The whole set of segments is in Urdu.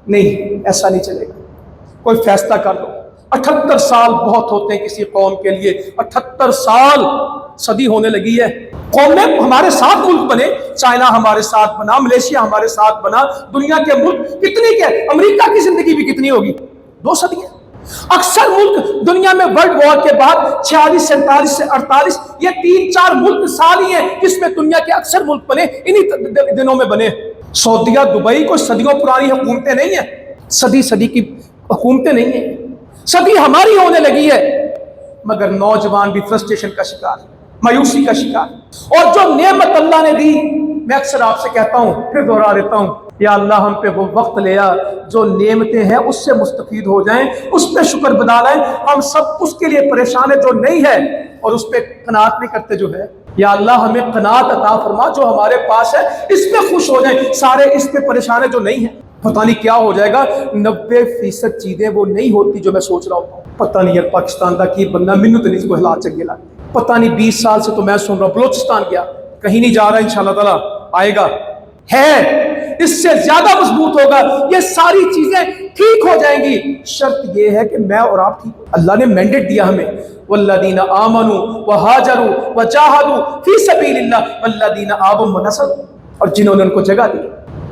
نہیں، ایسا نہیں چلے گا۔ کوئی فیصلہ کر لو۔ 78 سال بہت ہوتے ہیں کسی قوم کے لیے، 78 سال، صدی ہونے لگی ہے۔ قومیں ہمارے ساتھ ملک بنے، چائنا ہمارے ساتھ بنا، ملیشیا ہمارے ساتھ بنا، دنیا کے ملک کتنی کے، امریکہ کی زندگی بھی کتنی ہوگی، 2 صدیاں۔ اکثر ملک دنیا میں ورلڈ وار کے بعد 46 سے 47 سے 48، یہ 3-4 ملک سال ہی ہیں جس میں دنیا کے اکثر ملک بنے، انہی دنوں میں بنے۔ سعودیہ، دبئی کوئی صدیوں پرانی حکومتیں نہیں ہیں، صدی کی حکومتیں نہیں ہیں، صدی ہماری ہونے لگی ہے، مگر نوجوان بھی فرسٹریشن کا شکار، مایوسی کا شکار۔ اور جو نعمت اللہ نے دی، میں اکثر آپ سے کہتا ہوں، پھر دوہرا دیتا ہوں، یا اللہ ہم پہ وہ وقت لیا جو نعمتیں ہیں اس سے مستفید ہو جائیں، اس پہ شکر بدا لائیں۔ ہم سب اس کے لیے پریشان ہیں جو نہیں ہے، اور اس پہ قناعت نہیں کرتے جو ہے۔ یا اللہ ہمیں قناعت عطا فرما، جو ہمارے پاس ہے اس پہ خوش ہو جائیں، سارے اس پہ پریشان ہیں جو نہیں ہے۔ پتہ نہیں کیا ہو جائے گا، 90% چیزیں وہ نہیں ہوتی جو میں سوچ رہا ہوں۔ پتہ نہیں یار پاکستان کا کی بننا، مینوں تو نہیں کوئی حالات چنگے لگتے۔ پتہ نہیں 20 سال سے تو میں سن رہا ہوں بلوچستان گیا، کہیں نہیں جا رہا، انشاءاللہ تعالیٰ آئے گا، ہے اس سے زیادہ مضبوط ہوگا، یہ ساری چیزیں ٹھیک ہو جائیں گی۔ شرط یہ ہے کہ میں اور آپ ٹھیک ہو۔ اللہ نے مینڈیٹ دیا ہمیں، والذین آمنوا وہاجروا وجاہدوا فی سبیل اللہ والذین آووا ونصروا، اور جنہوں نے ان کو جگہ دی۔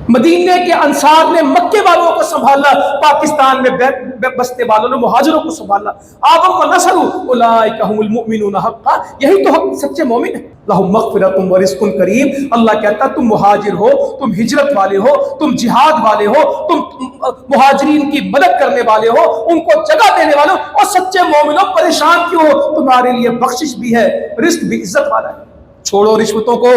مدینے کے انصار نے مکے والوں کو سنبھالا، پاکستان میں بستے والوں نے مہاجروں کو سنبھالا۔ آووا ونصروا اولئک هم المؤمنون حقا، یہی تو سچے مومن ہیں۔ لہم مغفرۃ ورزق کریم، اللہ کہتا تم مہاجر ہو، تم ہجرت والے ہو، تم جہاد والے ہو، تم مہاجرین کی مدد کرنے والے ہو، ان کو جگہ دینے والے ہو، اور سچے مومنوں پریشان کیوں ہو، تمہارے لیے بخشش بھی ہے، رزق بھی عزت والا ہے۔ چھوڑو رشوتوں کو،